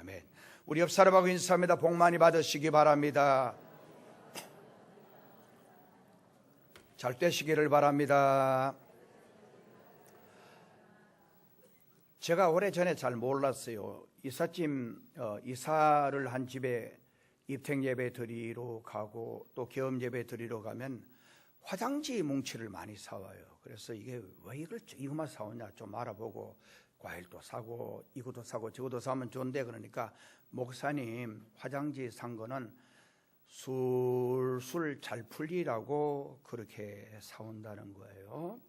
아멘. 우리 옆 사람하고 인사합니다. 복 많이 받으시기 바랍니다. 잘 되시기를 바랍니다. 제가 오래전에 잘 몰랐어요. 이사를 한 집에 입택 예배 드리러 가고 또 겸 예배 드리러 가면 화장지 뭉치를 많이 사와요. 그래서 이게 왜 이것만 사오냐 좀 알아보고 과일도 사고 이것도 사고 저것도 사면 좋은데, 그러니까 목사님 화장지 산 거는 술술 잘 풀리라고 그렇게 사온다는 거예요.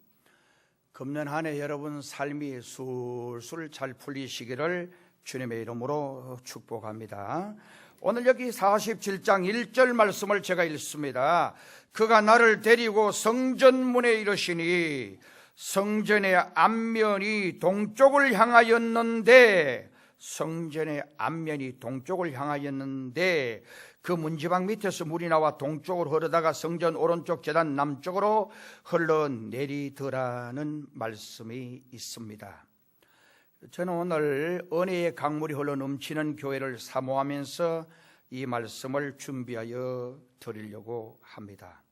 금년 한 해 여러분 삶이 술술 잘 풀리시기를 주님의 이름으로 축복합니다. 오늘 여기 47장 1절 말씀을 제가 읽습니다. 그가 나를 데리고 성전문에 이르시니 성전의 앞면이 동쪽을 향하였는데, 성전의 앞면이 동쪽을 향하였는데 그 문지방 밑에서 물이 나와 동쪽으로 흐르다가 성전 오른쪽 제단 남쪽으로 흘러내리더라는 말씀이 있습니다. 저는 오늘 은혜의 강물이 흘러넘치는 교회를 사모하면서 이 말씀을 준비하여 드리려고 합니다.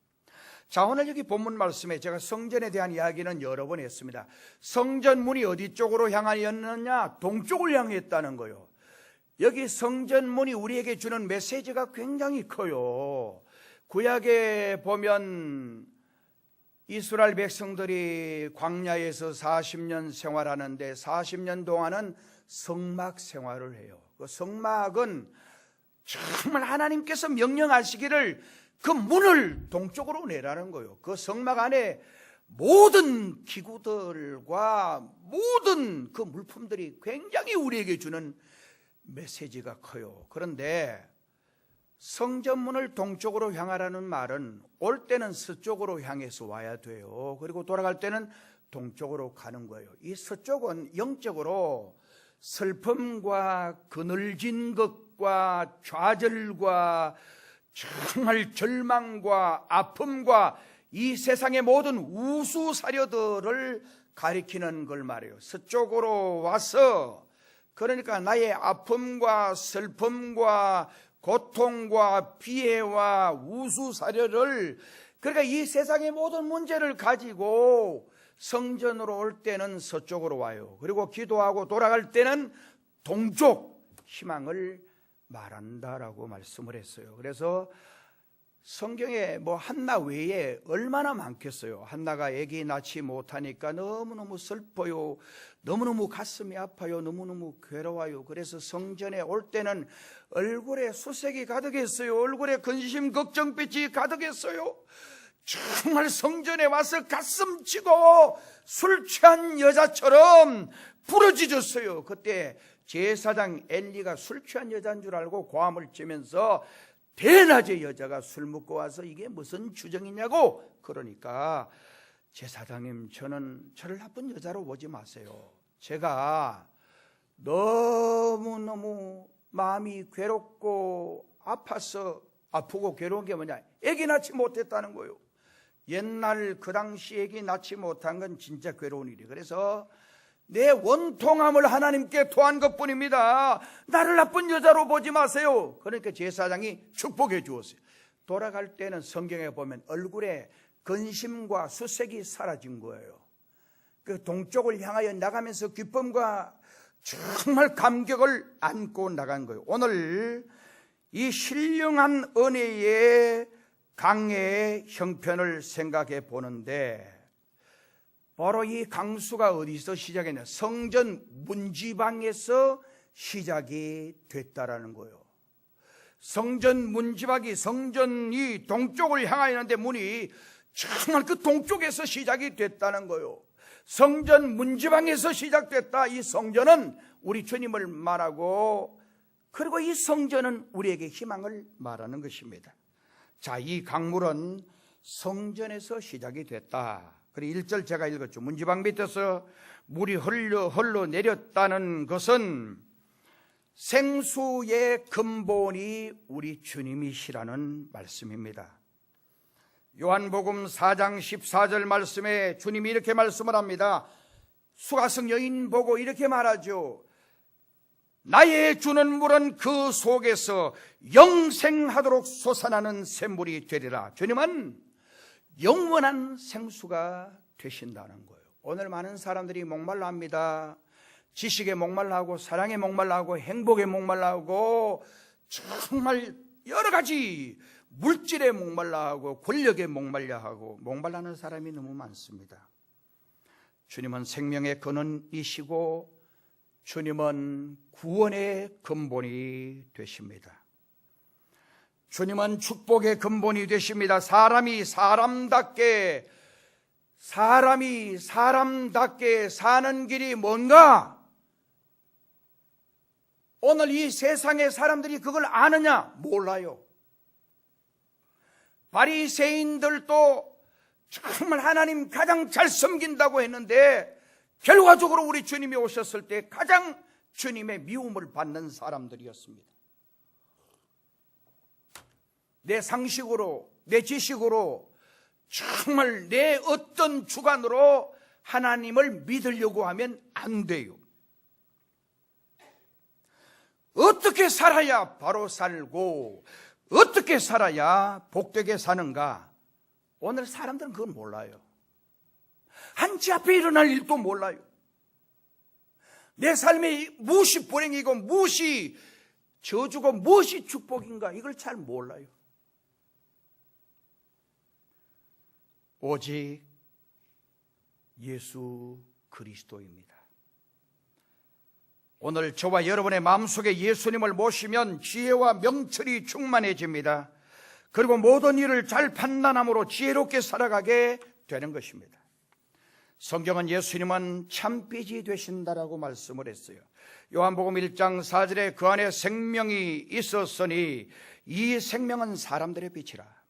자, 오늘 여기 본문 말씀에 제가 성전에 대한 이야기는 여러 번 했습니다. 성전 문이 어디 쪽으로 향하였느냐? 동쪽을 향했다는 거예요. 여기 성전 문이 우리에게 주는 메시지가 굉장히 커요. 구약에 보면 이스라엘 백성들이 광야에서 40년 생활하는데 40년 동안은 성막 생활을 해요. 그 성막은 정말 하나님께서 명령하시기를 그 문을 동쪽으로 내라는 거예요. 그 성막 안에 모든 기구들과 모든 그 물품들이 굉장히 우리에게 주는 메시지가 커요. 그런데 성전문을 동쪽으로 향하라는 말은 올 때는 서쪽으로 향해서 와야 돼요. 그리고 돌아갈 때는 동쪽으로 가는 거예요. 이 서쪽은 영적으로 슬픔과 그늘진 것과 좌절과 정말 절망과 아픔과 이 세상의 모든 우수사려들을 가리키는 걸 말해요. 서쪽으로 와서, 그러니까 나의 아픔과 슬픔과 고통과 피해와 우수사려를, 그러니까 이 세상의 모든 문제를 가지고 성전으로 올 때는 서쪽으로 와요. 그리고 기도하고 돌아갈 때는 동쪽 희망을 말한다라고 말씀을 했어요. 그래서 성경에 한나 외에 얼마나 많겠어요. 한나가 아기 낳지 못하니까 너무너무 슬퍼요, 너무너무 가슴이 아파요, 너무너무 괴로워요. 그래서 성전에 올 때는 얼굴에 수색이 가득했어요. 얼굴에 근심 걱정빛이 가득했어요. 정말 성전에 와서 가슴 치고 술 취한 여자처럼 부러지셨어요. 그때 제사장 엘리가 술 취한 여자인 줄 알고 고함을 치면서 대낮에 여자가 술 먹고 와서 이게 무슨 주정이냐고, 그러니까 제사장님, 저를 나쁜 여자로 보지 마세요. 제가 너무너무 마음이 괴롭고 아파서, 아프고 괴로운 게 뭐냐, 애기 낳지 못했다는 거예요. 옛날 그 당시 애기 낳지 못한 건 진짜 괴로운 일이에요. 그래서 내 원통함을 하나님께 토한 것뿐입니다. 나를 나쁜 여자로 보지 마세요. 그러니까 제사장이 축복해 주었어요. 돌아갈 때는 성경에 보면 얼굴에 근심과 수색이 사라진 거예요. 그 동쪽을 향하여 나가면서 기쁨과 정말 감격을 안고 나간 거예요. 오늘 이 신령한 은혜의 강해의 형편을 생각해 보는데, 바로 이 강수가 어디서 시작했냐? 성전 문지방에서 시작이 됐다라는 거예요. 성전 문지방이, 성전이 동쪽을 향하였는데 문이 정말 그 동쪽에서 시작이 됐다는 거예요. 성전 문지방에서 시작됐다. 이 성전은 우리 주님을 말하고, 그리고 이 성전은 우리에게 희망을 말하는 것입니다. 자, 이 강물은 성전에서 시작이 됐다. 그리고 1절 제가 읽었죠. 문지방 밑에서 물이 흘러내렸다는 것은 생수의 근본이 우리 주님이시라는 말씀입니다. 요한복음 4장 14절 말씀에 주님이 이렇게 말씀을 합니다. 수가성 여인 보고 이렇게 말하죠. 나의 주는 물은 그 속에서 영생하도록 솟아나는 샘물이 되리라. 주님은 영원한 생수가 되신다는 거예요. 오늘 많은 사람들이 목말라 합니다. 지식에 목말라 하고, 사랑에 목말라 하고, 행복에 목말라 하고, 정말 여러 가지 물질에 목말라 하고, 권력에 목말라 하고, 목말라는 사람이 너무 많습니다. 주님은 생명의 근원이시고 주님은 구원의 근본이 되십니다. 주님은 축복의 근본이 되십니다. 사람이 사람답게 사는 길이 뭔가? 오늘 이 세상의 사람들이 그걸 아느냐? 몰라요. 바리새인들도 정말 하나님 가장 잘 섬긴다고 했는데 결과적으로 우리 주님이 오셨을 때 가장 주님의 미움을 받는 사람들이었습니다. 내 상식으로, 내 지식으로, 정말 내 어떤 주관으로 하나님을 믿으려고 하면 안 돼요. 어떻게 살아야 바로 살고 어떻게 살아야 복되게 사는가? 오늘 사람들은 그건 몰라요. 한치 앞에 일어날 일도 몰라요. 내 삶이 무엇이 불행이고 무엇이 저주고 무엇이 축복인가, 이걸 잘 몰라요. 오직 예수 그리스도입니다. 오늘 저와 여러분의 마음속에 예수님을 모시면 지혜와 명철이 충만해집니다. 그리고 모든 일을 잘 판단함으로 지혜롭게 살아가게 되는 것입니다. 성경은 예수님은 참빛이 되신다라고 말씀을 했어요. 요한복음 1장 4절에 그 안에 생명이 있었으니 이 생명은 사람들의 빛이라.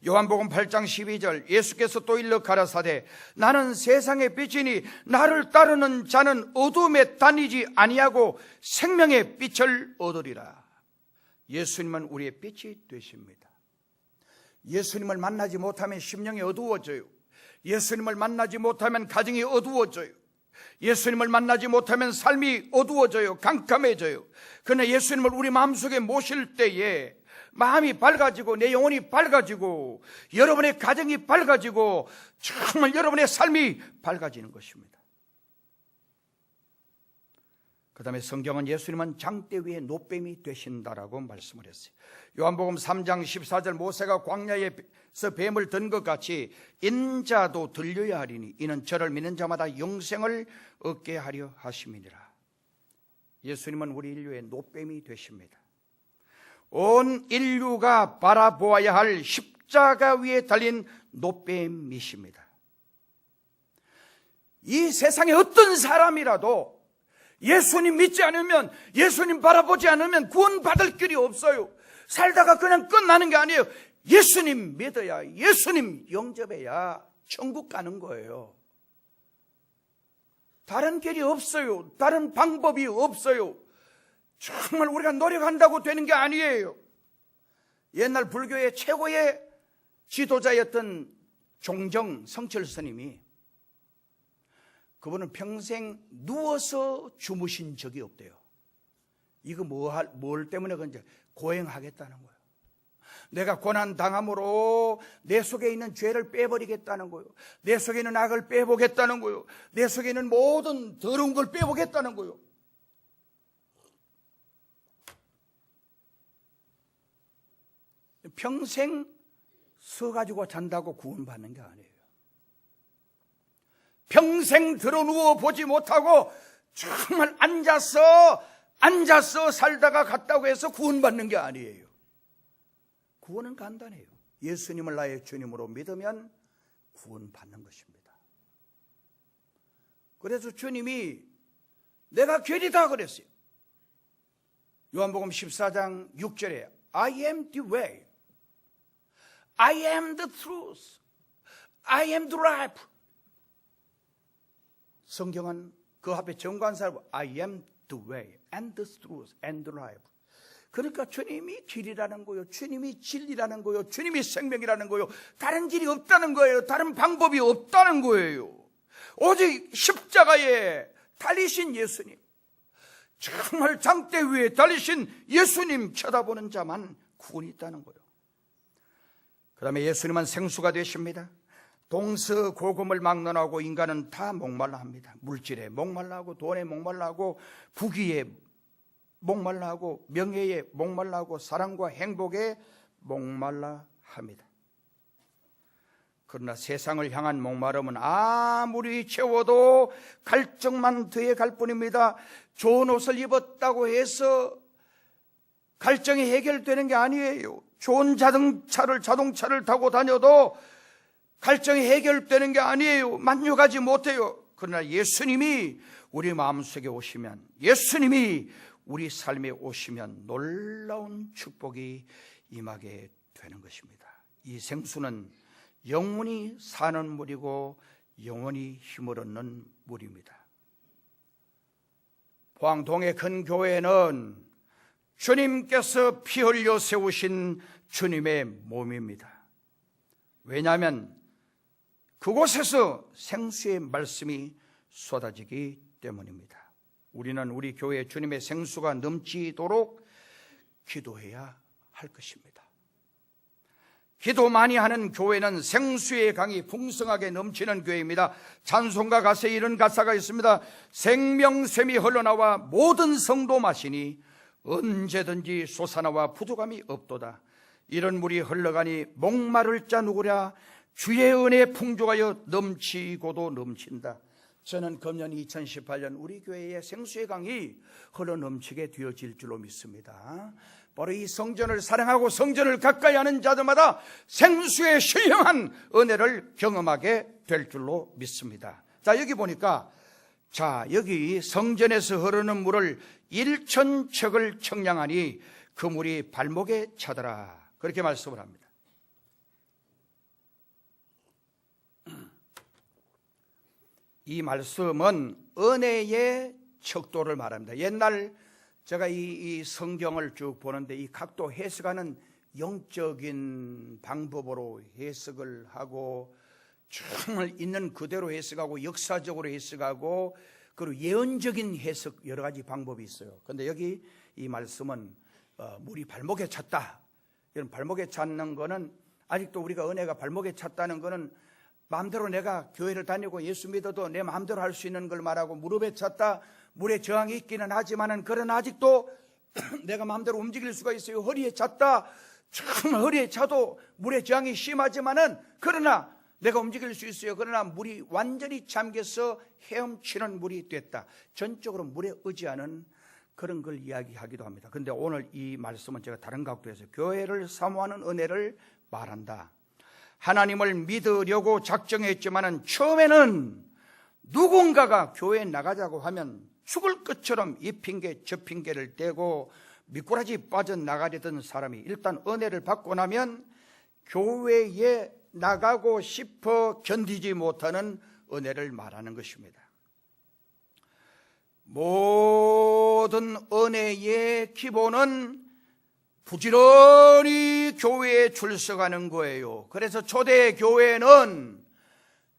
요한복음 8장 12절 예수께서 또 일러 가라사대 나는 세상의 빛이니 나를 따르는 자는 어둠에 다니지 아니하고 생명의 빛을 얻으리라. 예수님은 우리의 빛이 되십니다. 예수님을 만나지 못하면 심령이 어두워져요. 예수님을 만나지 못하면 가정이 어두워져요. 예수님을 만나지 못하면 삶이 어두워져요. 깜깜해져요. 그러나 예수님을 우리 마음속에 모실 때에 마음이 밝아지고 내 영혼이 밝아지고 여러분의 가정이 밝아지고 정말 여러분의 삶이 밝아지는 것입니다. 그 다음에 성경은 예수님은 장대 위에 노뱀이 되신다라고 말씀을 했어요. 요한복음 3장 14절 모세가 광야에서 뱀을 든 것 같이 인자도 들려야 하리니 이는 저를 믿는 자마다 영생을 얻게 하려 하심이니라. 예수님은 우리 인류의 노뱀이 되십니다. 온 인류가 바라보아야 할 십자가 위에 달린 노뱀이십니다. 이 세상에 어떤 사람이라도 예수님 믿지 않으면, 예수님 바라보지 않으면 구원받을 길이 없어요. 살다가 그냥 끝나는 게 아니에요. 예수님 믿어야, 예수님 영접해야 천국 가는 거예요. 다른 길이 없어요. 다른 방법이 없어요. 정말 우리가 노력한다고 되는 게 아니에요. 옛날 불교의 최고의 지도자였던 종정 성철 스님이, 그분은 평생 누워서 주무신 적이 없대요. 이거 뭘 때문에 그런지 고행하겠다는 거예요. 내가 고난당함으로 내 속에 있는 죄를 빼버리겠다는 거예요. 내 속에 있는 악을 빼보겠다는 거예요. 내 속에 있는 모든 더러운 걸 빼보겠다는 거예요. 평생 서가지고 잔다고 구원받는 게 아니에요. 평생 들어누워 보지 못하고 정말 앉아서 살다가 갔다고 해서 구원받는 게 아니에요. 구원은 간단해요. 예수님을 나의 주님으로 믿으면 구원받는 것입니다. 그래서 주님이 내가 길이다 그랬어요. 요한복음 14장 6절에 I am the way, I am the truth, I am the life. 성경은 그 앞에 정관사로 I am the way and the truth and the life. 그러니까 주님이 길이라는 거예요. 주님이 진리라는 거예요. 주님이 생명이라는 거예요. 다른 길이 없다는 거예요. 다른 방법이 없다는 거예요. 오직 십자가에 달리신 예수님, 정말 장대 위에 달리신 예수님 쳐다보는 자만 구원이 있다는 거예요. 그 다음에 예수님은 생수가 되십니다. 동서고금을 막론하고 인간은 다 목말라 합니다. 물질에 목말라 하고, 돈에 목말라 하고, 부귀에 목말라 하고, 명예에 목말라 하고, 사랑과 행복에 목말라 합니다. 그러나 세상을 향한 목마름은 아무리 채워도 갈증만 더해 갈 뿐입니다. 좋은 옷을 입었다고 해서 갈증이 해결되는 게 아니에요. 좋은 자동차를 타고 다녀도 갈증이 해결되는 게 아니에요. 만족하지 못해요. 그러나 예수님이 우리 마음속에 오시면, 예수님이 우리 삶에 오시면 놀라운 축복이 임하게 되는 것입니다. 이 생수는 영원히 사는 물이고 영원히 힘을 얻는 물입니다. 포항동의 큰 교회는 주님께서 피 흘려 세우신 주님의 몸입니다. 왜냐하면 그곳에서 생수의 말씀이 쏟아지기 때문입니다. 우리는 우리 교회에 주님의 생수가 넘치도록 기도해야 할 것입니다. 기도 많이 하는 교회는 생수의 강이 풍성하게 넘치는 교회입니다. 찬송가 가사에 이런 가사가 있습니다. 생명샘이 흘러나와 모든 성도 마시니 언제든지 솟아나와 부족함이 없도다. 이런 물이 흘러가니 목마를 자 누구랴. 주의 은혜 풍족하여 넘치고도 넘친다. 저는 금년 2018년 우리 교회의 생수의 강이 흘러넘치게 되어질 줄로 믿습니다. 바로 이 성전을 사랑하고 성전을 가까이 하는 자들마다 생수의 신령한 은혜를 경험하게 될 줄로 믿습니다. 자, 여기 보니까, 여기 성전에서 흐르는 물을 1,000척을 청량하니 그 물이 발목에 차더라. 그렇게 말씀을 합니다. 이 말씀은 은혜의 척도를 말합니다. 옛날 제가 이 성경을 쭉 보는데 이 각도 해석하는 영적인 방법으로 해석을 하고 정말 있는 그대로 해석하고 역사적으로 해석하고 그리고 예언적인 해석 여러 가지 방법이 있어요. 그런데 여기 이 말씀은 물이 발목에 찼다. 이런 발목에 찼는 거는 아직도 우리가 은혜가 발목에 찼다는 거는 마음대로 내가 교회를 다니고 예수 믿어도 내 마음대로 할 수 있는 걸 말하고 무릎에 찼다. 물에 저항이 있기는 하지만은 그러나 아직도 내가 마음대로 움직일 수가 있어요. 허리에 찼다. 정말 허리에 차도 물에 저항이 심하지만은 그러나 내가 움직일 수 있어요. 그러나 물이 완전히 잠겨서 헤엄치는 물이 됐다. 전적으로 물에 의지하는 그런 걸 이야기하기도 합니다. 그런데 오늘 이 말씀은 제가 다른 각도에서 교회를 사모하는 은혜를 말한다. 하나님을 믿으려고 작정했지만은 처음에는 누군가가 교회에 나가자고 하면 죽을 것처럼 이 핑계 저 핑계를 대고 미꾸라지 빠져나가려던 사람이 일단 은혜를 받고 나면 교회에 나가고 싶어 견디지 못하는 은혜를 말하는 것입니다. 모든 은혜의 기본은 부지런히 교회에 출석하는 거예요. 그래서 초대 교회는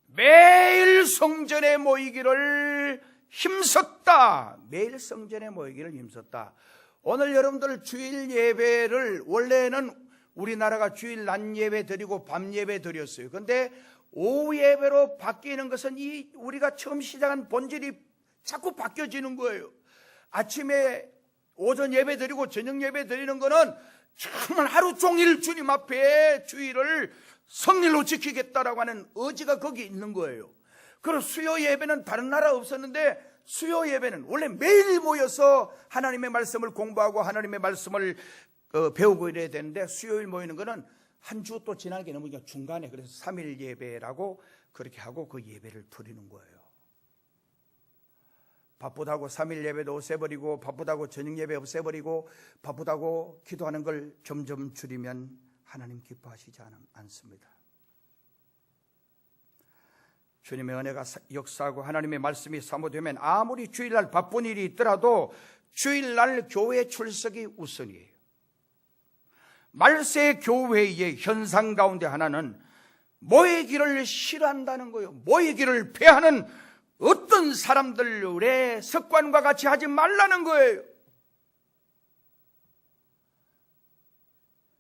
매일 성전에 모이기를 힘썼다. 매일 성전에 모이기를 힘썼다. 오늘 여러분들 주일 예배를 원래는 우리나라가 주일 낮 예배 드리고 밤 예배 드렸어요. 그런데 오후 예배로 바뀌는 것은 우리가 처음 시작한 본질이 자꾸 바뀌어지는 거예요. 아침에 오전 예배 드리고 저녁 예배 드리는 거는 정말 하루 종일 주님 앞에 주일을 성일로 지키겠다라고 하는 의지가 거기 있는 거예요. 그리고 수요 예배는 다른 나라 없었는데 수요 예배는 원래 매일 모여서 하나님의 말씀을 공부하고 하나님의 말씀을 배우고 이래야 되는데 수요일 모이는 거는 한 주 또 지나게 넘으니까 중간에 그래서 3일 예배라고 그렇게 하고 그 예배를 드리는 거예요. 바쁘다고 3일 예배도 없애버리고 바쁘다고 저녁 예배 없애버리고 바쁘다고 기도하는 걸 점점 줄이면 하나님 기뻐하시지 않습니다. 주님의 은혜가 역사하고 하나님의 말씀이 사모되면 아무리 주일날 바쁜 일이 있더라도 주일날 교회 출석이 우선이에요. 말세 교회의 현상 가운데 하나는 모이기를 싫어한다는 거예요. 모이기를 패하는 어떤 모든 사람들의 습관과 같이 하지 말라는 거예요.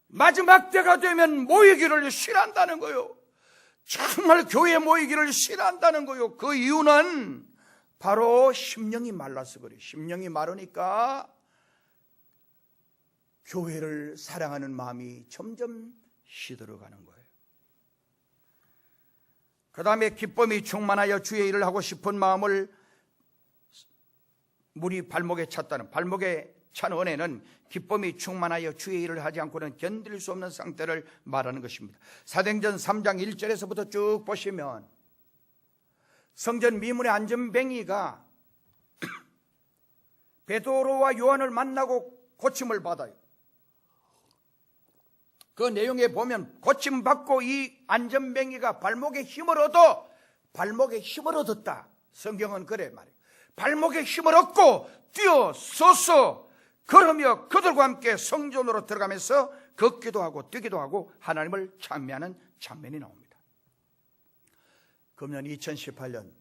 마지막 때가 되면 모이기를 싫어한다는 거예요. 정말 교회에 모이기를 싫어한다는 거예요. 그 이유는 바로 심령이 말라서 그래요. 심령이 마르니까 교회를 사랑하는 마음이 점점 시들어가는 거예요. 그 다음에 기쁨이 충만하여 주의 일을 하고 싶은 마음을 물이 발목에 찼다는, 발목에 찬 은혜는 기쁨이 충만하여 주의 일을 하지 않고는 견딜 수 없는 상태를 말하는 것입니다. 사도행전 3장 1절에서부터 쭉 보시면 성전 미문의 안전뱅이가 베드로와 요한을 만나고 고침을 받아요. 그 내용에 보면 고침받고 이 안전뱅이가 발목에 힘을 얻었다. 성경은 그래 말이에요. 발목에 힘을 얻고 뛰어서서 걸으며 그들과 함께 성전으로 들어가면서 걷기도 하고 뛰기도 하고 하나님을 찬미하는 장면이 나옵니다. 금년 2018년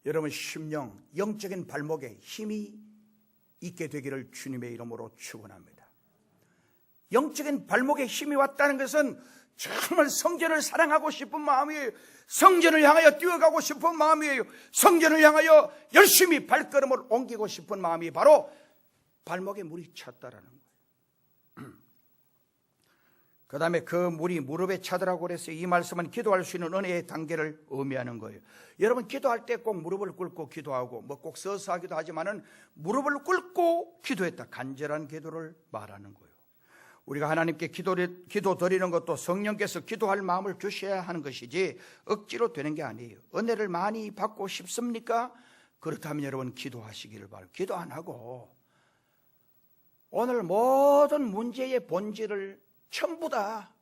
여러분 심령, 영적인 발목에 힘이 있게 되기를 주님의 이름으로 축원합니다. 영적인 발목에 힘이 왔다는 것은 정말 성전을 사랑하고 싶은 마음이에요. 성전을 향하여 뛰어가고 싶은 마음이에요. 성전을 향하여 열심히 발걸음을 옮기고 싶은 마음이 바로 발목에 물이 찼다라는 거예요. 그 다음에 그 물이 무릎에 차더라고 그래서 이 말씀은 기도할 수 있는 은혜의 단계를 의미하는 거예요. 여러분 기도할 때 꼭 무릎을 꿇고 기도하고 뭐 꼭 서서 하기도 하지만은 무릎을 꿇고 기도했다, 간절한 기도를 말하는 거예요. 우리가 하나님께 기도 드리는 것도 성령께서 기도할 마음을 주셔야 하는 것이지 억지로 되는 게 아니에요. 은혜를 많이 받고 싶습니까? 그렇다면 여러분 기도하시기를 바라요. 기도 안 하고 오늘 모든 문제의 본질을 전부 다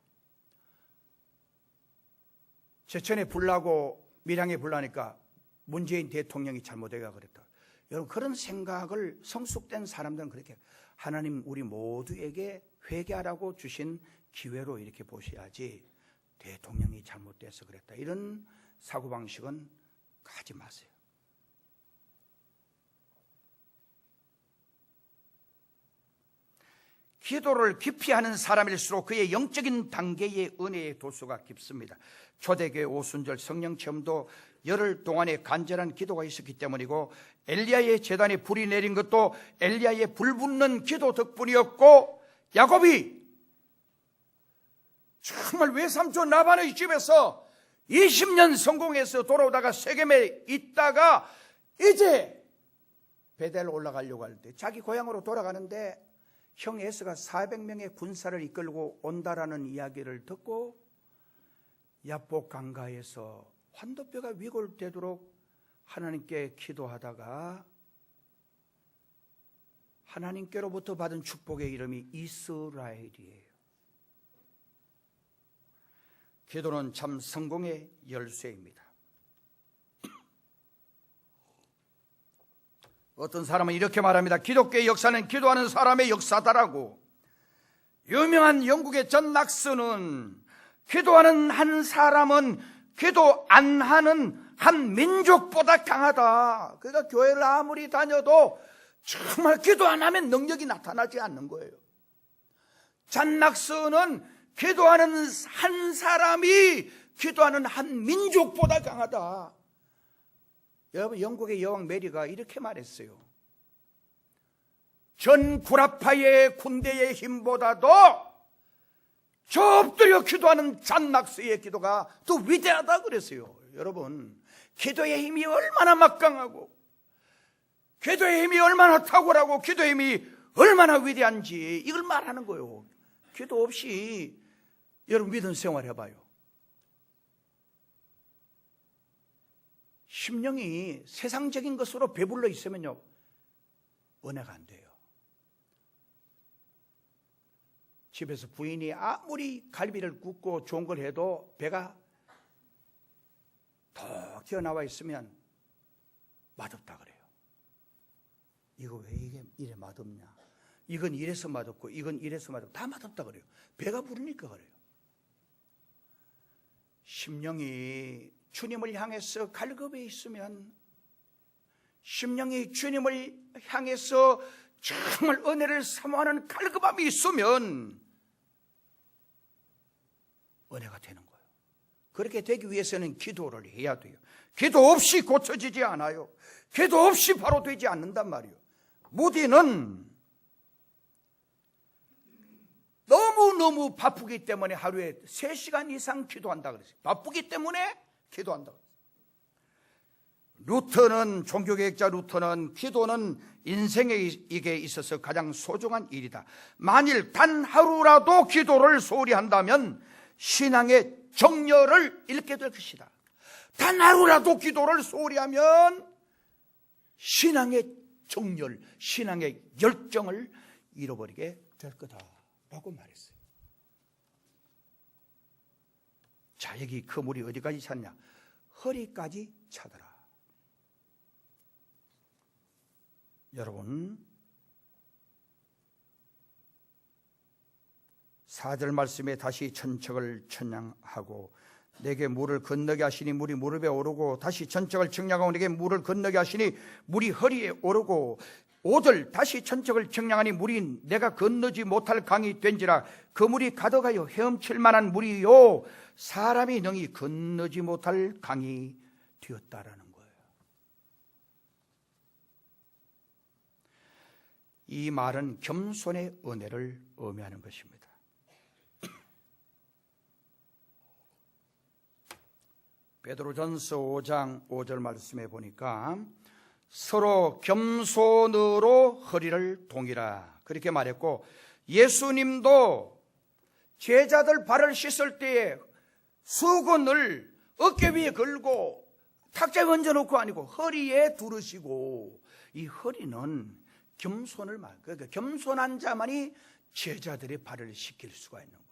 제천에 불나고 밀양에 불나니까 문재인 대통령이 잘못해가 그랬다. 여러분 그런 생각을 성숙된 사람들은 그렇게 하나님 우리 모두에게 회개하라고 주신 기회로 이렇게 보셔야지 대통령이 잘못돼서 그랬다, 이런 사고방식은 하지 마세요. 기도를 깊이 하는 사람일수록 그의 영적인 단계의 은혜의 도수가 깊습니다. 초대교회 오순절 성령체험도 열흘 동안의 간절한 기도가 있었기 때문이고, 엘리야의 제단에 불이 내린 것도 엘리야의 불붙는 기도 덕분이었고, 야곱이 정말 외삼촌 라반의 집에서 20년 성공해서 돌아오다가 세겜에 있다가 이제 베델 올라가려고 할 때 자기 고향으로 돌아가는데 형 에스가 400명의 군사를 이끌고 온다라는 이야기를 듣고 야복 강가에서 환도뼈가 위골되도록 하나님께 기도하다가 하나님께로부터 받은 축복의 이름이 이스라엘이에요. 기도는 참 성공의 열쇠입니다. 어떤 사람은 이렇게 말합니다. 기독교의 역사는 기도하는 사람의 역사다라고. 유명한 영국의 존 낙스는 기도하는 한 사람은 기도 안 하는 한 민족보다 강하다. 그러니까 교회를 아무리 다녀도 정말 기도 안 하면 능력이 나타나지 않는 거예요. 존 낙스는 기도하는 한 사람이 기도하는 한 민족보다 강하다. 여러분 영국의 여왕 메리가 이렇게 말했어요. 전 구라파의 군대의 힘보다도 저 엎드려 기도하는 존 낙스의 기도가 더 위대하다 그랬어요. 여러분 기도의 힘이 얼마나 막강하고 기도의 힘이 얼마나 탁월하고 기도의 힘이 얼마나 위대한지 이걸 말하는 거예요. 기도 없이 여러분 믿음 생활 해봐요. 심령이 세상적인 것으로 배불러 있으면요 은혜가 안 돼요. 집에서 부인이 아무리 갈비를 굽고 좋은 걸 해도 배가 턱 튀어나와 있으면 맛없다 그래요. 이거 왜 이게 이래 맛없냐, 이건 이래서 맛없고 이건 이래서 맛없고 다 맛없다 그래요. 배가 부르니까 그래요. 심령이 주님을 향해서 갈급해 있으면 심령이 주님을 향해서 정말 은혜를 사모하는 갈급함이 있으면 은혜가 되는 거예요. 그렇게 되기 위해서는 기도를 해야 돼요. 기도 없이 고쳐지지 않아요. 기도 없이 바로 되지 않는단 말이에요. 무디는 너무너무 바쁘기 때문에 하루에 3시간 이상 기도한다 그랬어요. 바쁘기 때문에 기도한다 그랬어요. 루터는, 종교개혁자 루터는 기도는 인생에 있어서 가장 소중한 일이다. 만일 단 하루라도 기도를 소홀히 한다면 신앙의 정열을 잃게 될 것이다. 단 하루라도 기도를 소홀히 하면 신앙의 정열, 신앙의 열정을 잃어버리게 될 거다라고 말했어요. 자, 여기 그물이 어디까지 찼냐? 허리까지 차더라. 여러분, 4절 말씀에 다시 천척을 청량하고 내게 물을 건너게 하시니 물이 무릎에 오르고, 다시 천척을 청량하고 내게 물을 건너게 하시니 물이 허리에 오르고, 5절 다시 천척을 청량하니 물이 내가 건너지 못할 강이 된지라. 그 물이 가득하여 헤엄칠 만한 물이요 사람이 능히 건너지 못할 강이 되었다라는 거예요. 이 말은 겸손의 은혜를 의미하는 것입니다. 베드로전서 5장 5절 말씀에 보니까 서로 겸손으로 허리를 동이라 그렇게 말했고, 예수님도 제자들 발을 씻을 때에 수건을 어깨 위에 걸고 탁자에 얹어놓고 아니고 허리에 두르시고, 이 허리는 겸손을 말, 그러니까 겸손한 자만이 제자들의 발을 씻길 수가 있는 거예요.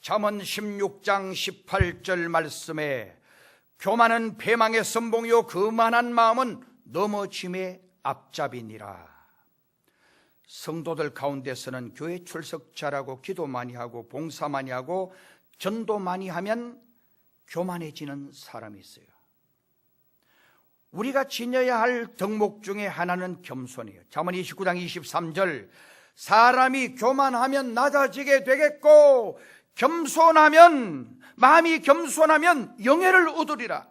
잠언 16장 18절 말씀에 교만은 패망의 선봉이요 거만한 마음은 넘어짐의 앞잡이니라. 성도들 가운데서는 교회 출석 잘하고 기도 많이 하고 봉사 많이 하고 전도 많이 하면 교만해지는 사람이 있어요. 우리가 지녀야 할 덕목 중에 하나는 겸손이에요. 잠언 29장 23절 사람이 교만하면 낮아지게 되겠고 겸손하면, 마음이 겸손하면 영예를 얻으리라.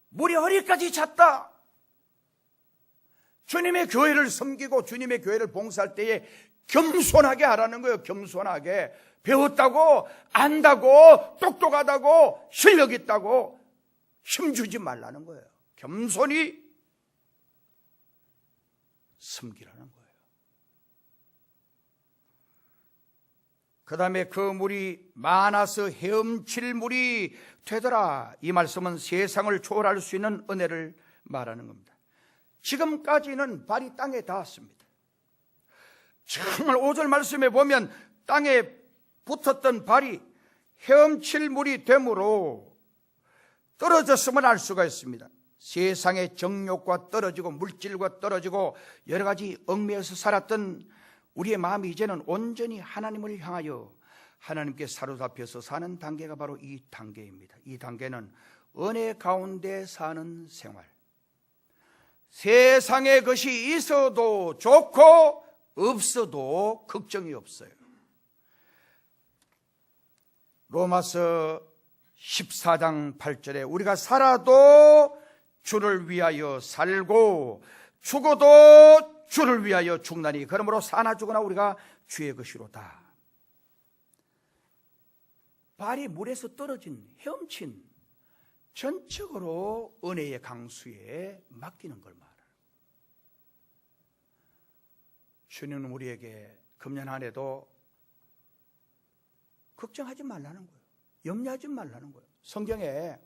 물이 허리까지 찼다. 주님의 교회를 섬기고 주님의 교회를 봉사할 때에 겸손하게 하라는 거예요. 겸손하게. 배웠다고, 안다고, 똑똑하다고, 실력 있다고 힘주지 말라는 거예요. 겸손히 섬기라는 거예요. 그 다음에 그 물이 많아서 헤엄칠 물이 되더라. 이 말씀은 세상을 초월할 수 있는 은혜를 말하는 겁니다. 지금까지는 발이 땅에 닿았습니다. 정말 5절 말씀에 보면 땅에 붙었던 발이 헤엄칠 물이 되므로 떨어졌음을 알 수가 있습니다. 세상의 정욕과 떨어지고 물질과 떨어지고 여러 가지 얽매여서 살았던 우리의 마음이 이제는 온전히 하나님을 향하여 하나님께 사로잡혀서 사는 단계가 바로 이 단계입니다. 이 단계는 은혜 가운데 사는 생활. 세상에 것이 있어도 좋고 없어도 걱정이 없어요. 로마서 14장 8절에 우리가 살아도 주를 위하여 살고 죽어도 주를 위하여 죽나니 그러므로 사나 죽으나 우리가 주의 것이로다. 발이 물에서 떨어진 헤엄친 전적으로 은혜의 강수에 맡기는 걸 말해요. 주님은 우리에게 금년 한 해도 걱정하지 말라는 거예요. 염려하지 말라는 거예요. 성경에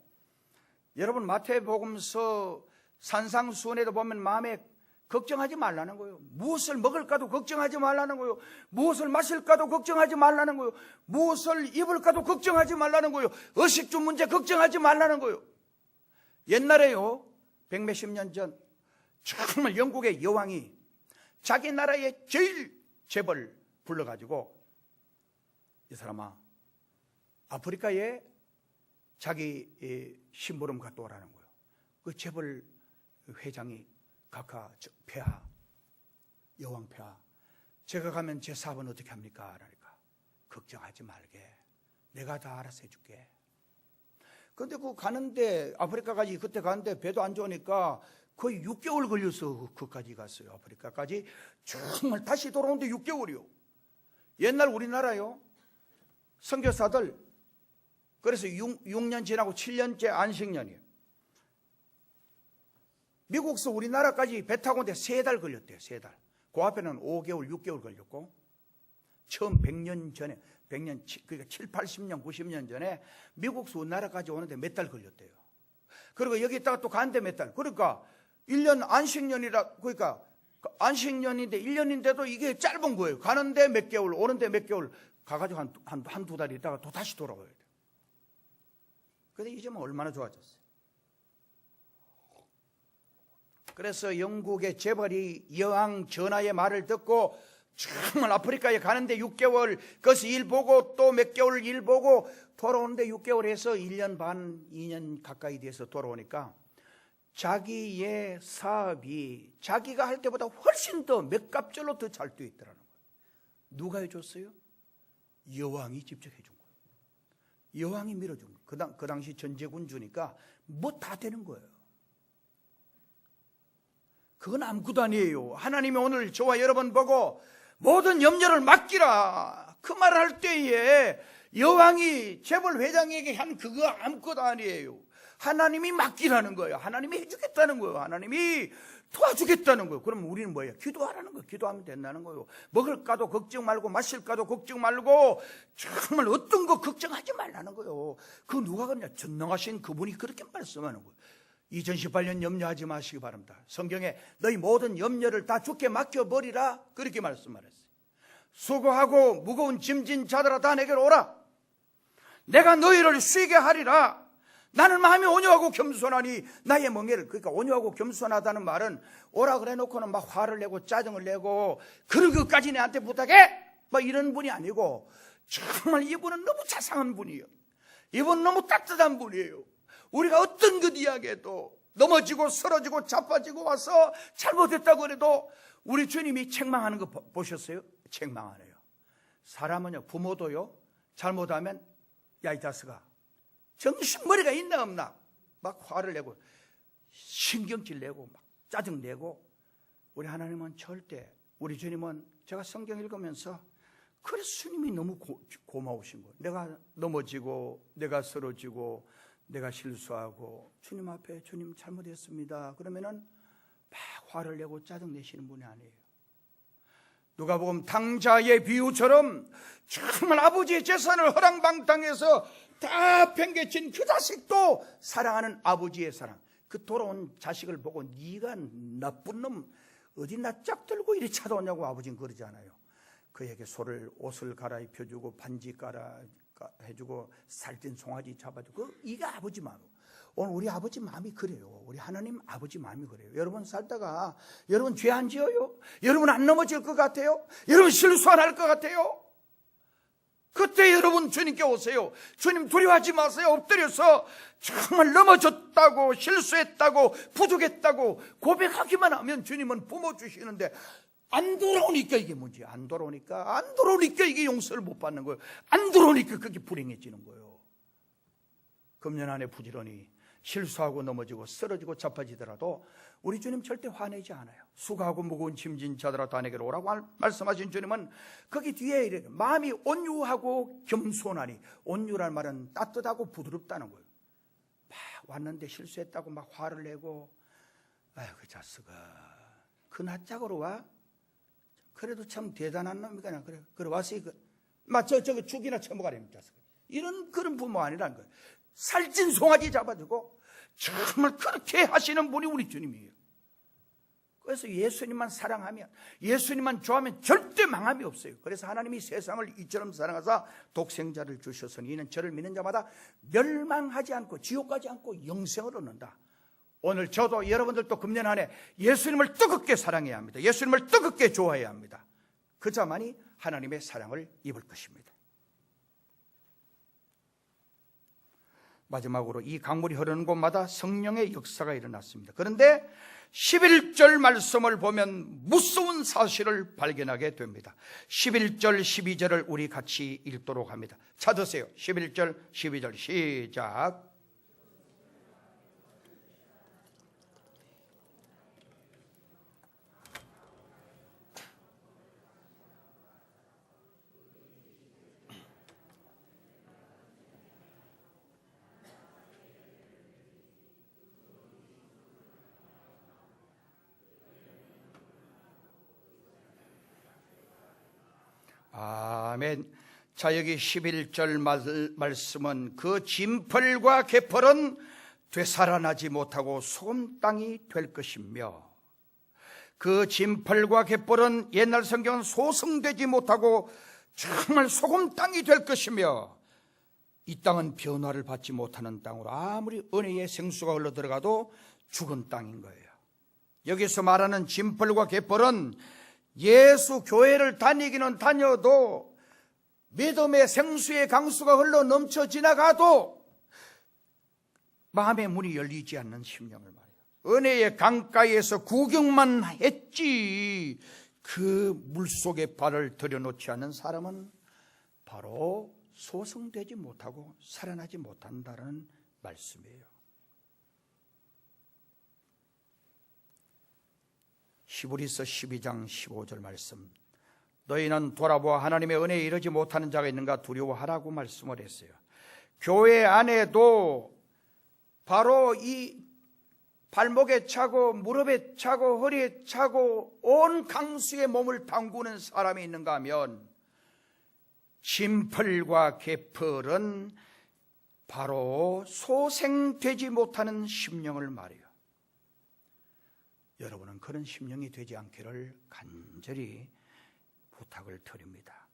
여러분 마태복음서 산상수훈에도 보면 마음에 걱정하지 말라는 거예요. 무엇을 먹을까도 걱정하지 말라는 거예요. 무엇을 마실까도 걱정하지 말라는 거예요. 무엇을 입을까도 걱정하지 말라는 거예요. 의식주 문제 걱정하지 말라는 거예요. 옛날에요, 100몇십 년 전 정말 영국의 여왕이 자기 나라의 제일 재벌 불러가지고 이 사람아 아프리카에 자기 심부름 갔다 오라는 거예요. 그 재벌 회장이 각하 폐하, 여왕 폐하, 제가 가면 제 사업은 어떻게 합니까? 그러니까 걱정하지 말게, 내가 다 알아서 해줄게. 근데 그 가는데, 아프리카까지 그때 가는데 배도 안 좋으니까 거의 6개월 걸려서 그까지 갔어요. 아프리카까지 정말 다시 돌아오는데 6개월이요. 옛날 우리나라요, 선교사들, 그래서 6년 지나고 7년째 안식년이에요. 미국에서 우리나라까지 배 타고 오는데 3달 걸렸대요. 3달. 그 앞에는 5개월, 6개월 걸렸고, 처음 100년 전에, 그러니까 7, 80년, 90년 전에 미국에서 우리나라까지 오는데 몇 달 걸렸대요. 그리고 여기 있다가 또 가는데 몇 달. 그러니까 1년 안식년이라, 그러니까 안식년인데 1년인데도 이게 짧은 거예요. 가는데 몇 개월, 오는데 몇 개월, 가가지고 한두 달 있다가 또 다시 돌아와야 돼요. 근데 이제 뭐 얼마나 좋아졌어요. 그래서 영국의 재벌이 여왕 전하의 말을 듣고 정말 아프리카에 가는데 6개월, 거기서 일 보고 또 몇 개월 일 보고 돌아오는데 6개월에서 1년 반, 2년 가까이 돼서 돌아오니까 자기의 사업이 자기가 할 때보다 훨씬 더 몇 값절로 더 잘 돼 있더라는 거예요. 누가 해줬어요? 여왕이 직접 해준 거예요. 여왕이 밀어준 거예요. 그 당시 전제군주니까 뭐 다 되는 거예요. 그건 아무것도 아니에요. 하나님이 오늘 저와 여러분 보고 모든 염려를 맡기라, 그 말을 할 때에 여왕이 재벌 회장에게 한 그거 아무것도 아니에요. 하나님이 맡기라는 거예요. 하나님이 해주겠다는 거예요. 하나님이 도와주겠다는 거예요. 그럼 우리는 뭐예요? 기도하라는 거예요. 기도하면 된다는 거예요. 먹을까도 걱정 말고 마실까도 걱정 말고 정말 어떤 거 걱정하지 말라는 거예요. 그 누가 그러냐? 전능하신 그분이 그렇게 말씀하는 거예요. 2018년 염려하지 마시기 바랍니다. 성경에 너희 모든 염려를 다 주께 맡겨버리라, 그렇게 말씀하셨어요. 수고하고 무거운 짐진 자들아 다 내게로 오라. 내가 너희를 쉬게 하리라. 나는 마음이 온유하고 겸손하니 나의 멍에를, 그러니까 온유하고 겸손하다는 말은 오라 그래 놓고는 막 화를 내고 짜증을 내고 그런 것까지 내한테 부탁해, 뭐 이런 분이 아니고 정말 이분은 너무 자상한 분이에요. 이분은 너무 따뜻한 분이에요. 우리가 어떤 것 이야기해도 넘어지고 쓰러지고 자빠지고 와서 잘못했다고 그래도 우리 주님이 책망하는 거 보셨어요? 책망 안 해요. 사람은요, 부모도요, 잘못하면 야 이 자식아, 정신머리가 있나 없나 막 화를 내고 신경질 내고 막 짜증 내고, 우리 하나님은 절대, 우리 주님은, 제가 성경 읽으면서 그래서 주님이 너무 고마우신 거예요. 내가 넘어지고 내가 쓰러지고 내가 실수하고 주님 앞에 주님 잘못했습니다 그러면은 막 화를 내고 짜증 내시는 분이 아니에요. 누가복음 당자의 비유처럼 정말 아버지의 재산을 허랑방탕해서 다 팽개친 그 자식도 사랑하는 아버지의 사랑, 그 돌아온 자식을 보고 네가 나쁜 놈 어디 낯짝 들고 이리 찾아오냐고 아버지는 그러잖아요. 그에게 옷을 갈아입혀주고 반지 해주고 살찐 송아지 잡아주고, 이게 아버지 마음. 오늘 우리 아버지 마음이 그래요. 우리 하나님 아버지 마음이 그래요. 여러분 살다가 여러분 죄 안 지어요? 여러분 안 넘어질 것 같아요? 여러분 실수 안 할 것 같아요? 그때 여러분 주님께 오세요. 주님 두려워하지 마세요. 엎드려서 정말 넘어졌다고 실수했다고 부족했다고 고백하기만 하면 주님은 뿜어주시는데, 안 돌아오니까 이게 문제야. 안 돌아오니까 이게 용서를 못 받는 거예요. 안 돌아오니까 그게 불행해지는 거예요. 금년 안에 부지런히 실수하고 넘어지고 쓰러지고 자빠지더라도 우리 주님 절대 화내지 않아요. 수고하고 무거운 짐진 자들아 다 내게로 오라고 말씀하신 주님은 거기 뒤에 이렇게 마음이 온유하고 겸손하니, 온유란 말은 따뜻하고 부드럽다는 거예요. 막 왔는데 실수했다고 막 화를 내고, 아유 그 자식아 그 낯짝으로 와? 그래도 참 대단한 놈이구나. 그래 와서 저거 죽이나 처먹으라는 자식. 이런 그런 부모 아니라는 거예요. 살찐 송아지 잡아주고 정말 그렇게 하시는 분이 우리 주님이에요. 그래서 예수님만 사랑하면, 예수님만 좋아하면 절대 망함이 없어요. 그래서 하나님이 세상을 이처럼 사랑하사 독생자를 주셨으니 이는 저를 믿는 자마다 멸망하지 않고 지옥 가지 않고 영생을 얻는다. 오늘 저도 여러분들도 금년 안에 예수님을 뜨겁게 사랑해야 합니다. 예수님을 뜨겁게 좋아해야 합니다. 그 자만이 하나님의 사랑을 입을 것입니다. 마지막으로 이 강물이 흐르는 곳마다 성령의 역사가 일어났습니다. 그런데 11절 말씀을 보면 무서운 사실을 발견하게 됩니다. 11절 12절을 우리 같이 읽도록 합니다. 찾으세요. 11절 12절 시작. 아멘. 자, 여기 11절 말씀은 그 진펄과 개펄은 되살아나지 못하고 소금 땅이 될 것이며, 그 진펄과 개펄은 옛날 성경은 소성되지 못하고 정말 소금 땅이 될 것이며, 이 땅은 변화를 받지 못하는 땅으로 아무리 은혜의 생수가 흘러 들어가도 죽은 땅인 거예요. 여기서 말하는 진펄과 개펄은 예수 교회를 다니기는 다녀도 믿음의 생수의 강수가 흘러 넘쳐 지나가도 마음의 문이 열리지 않는 심령을 말해요. 은혜의 강가에서 구경만 했지 그 물속에 발을 들여놓지 않는 사람은 바로 소성되지 못하고 살아나지 못한다는 말씀이에요. 히브리서 12장 15절 말씀, 너희는 돌아보아 하나님의 은혜에 이르지 못하는 자가 있는가 두려워하라고 말씀을 했어요. 교회 안에도 바로 이 발목에 차고 무릎에 차고 허리에 차고 온 강수에 몸을 담그는 사람이 있는가 하면 진펄과 개펄은 바로 소생되지 못하는 심령을 말해요. 여러분은 그런 심령이 되지 않기를 간절히 부탁을 드립니다.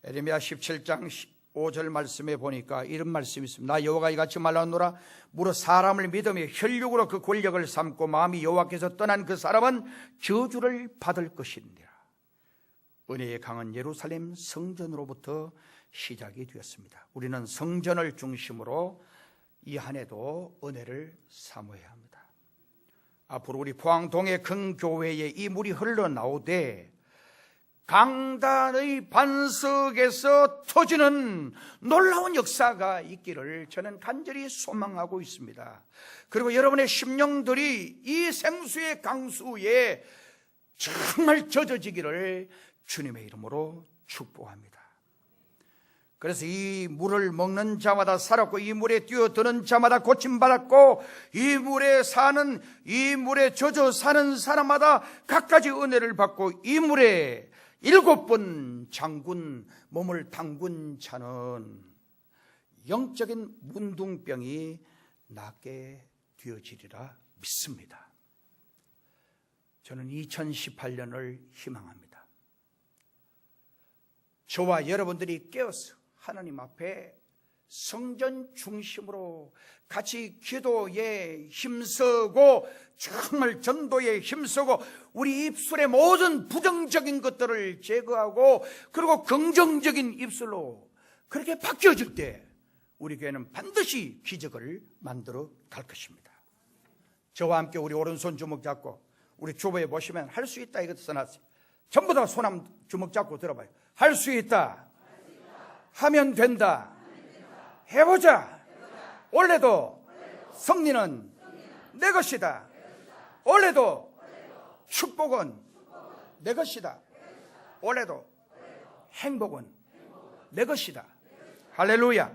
에레미야 17장 5절 말씀에 보니까 이런 말씀이 있습니다. 나 여호와가 이같이 말하노라. 무릇 사람을 믿으며 혈육으로 그 권력을 삼고 마음이 여호와께서 떠난 그 사람은 저주를 받을 것이니라. 은혜의 강은 예루살렘 성전으로부터 시작이 되었습니다. 우리는 성전을 중심으로 이 한 해도 은혜를 사모해야 합니다. 앞으로 우리 포항동의 큰 교회에 이 물이 흘러나오되 강단의 반석에서 터지는 놀라운 역사가 있기를 저는 간절히 소망하고 있습니다. 그리고 여러분의 심령들이 이 생수의 강수에 정말 젖어지기를 주님의 이름으로 축복합니다. 그래서 이 물을 먹는 자마다 살았고, 이 물에 뛰어드는 자마다 고침받았고, 이 물에 젖어 사는 사람마다 각가지 은혜를 받고, 이 물에 7번 장군 몸을 담근 자는 영적인 문둥병이 낫게 되어지리라 믿습니다. 저는 2018년을 희망합니다. 저와 여러분들이 깨어서 하나님 앞에 성전 중심으로 같이 기도에 힘쓰고 정말 전도에 힘쓰고 우리 입술의 모든 부정적인 것들을 제거하고 그리고 긍정적인 입술로 그렇게 바뀌어질 때 우리 교회는 반드시 기적을 만들어 갈 것입니다. 저와 함께 우리 오른손 주먹 잡고 우리 주보에 보시면 할 수 있다 이것도 써놨어요. 전부 다 손 주먹 잡고 들어봐요. 할 수 있다. 하면 된다. 해보자. 올해도 승리는 내 것이다. 올해도 축복은 내 것이다. 올해도 행복은 내 것이다. 할렐루야.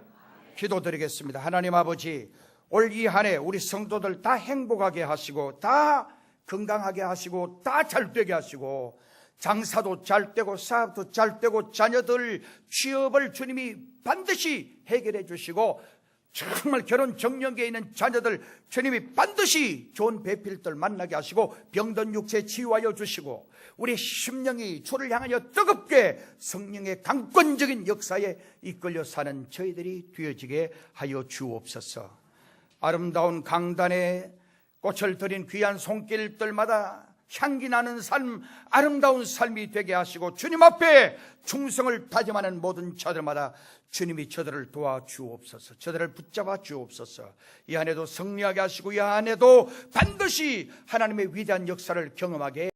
기도드리겠습니다. 하나님 아버지, 올 이 한 해 우리 성도들 다 행복하게 하시고 다 건강하게 하시고 다 잘되게 하시고 장사도 잘 되고 사업도 잘 되고 자녀들 취업을 주님이 반드시 해결해 주시고 정말 결혼 정년기에 있는 자녀들 주님이 반드시 좋은 배필들 만나게 하시고 병든 육체 치유하여 주시고 우리 심령이 주를 향하여 뜨겁게 성령의 강권적인 역사에 이끌려 사는 저희들이 되어지게 하여 주옵소서. 아름다운 강단에 꽃을 들인 귀한 손길들마다 향기 나는 삶, 아름다운 삶이 되게 하시고 주님 앞에 충성을 다짐하는 모든 자들마다 주님이 저들을 도와주옵소서. 저들을 붙잡아 주옵소서. 이 안에도 승리하게 하시고 이 안에도 반드시 하나님의 위대한 역사를 경험하게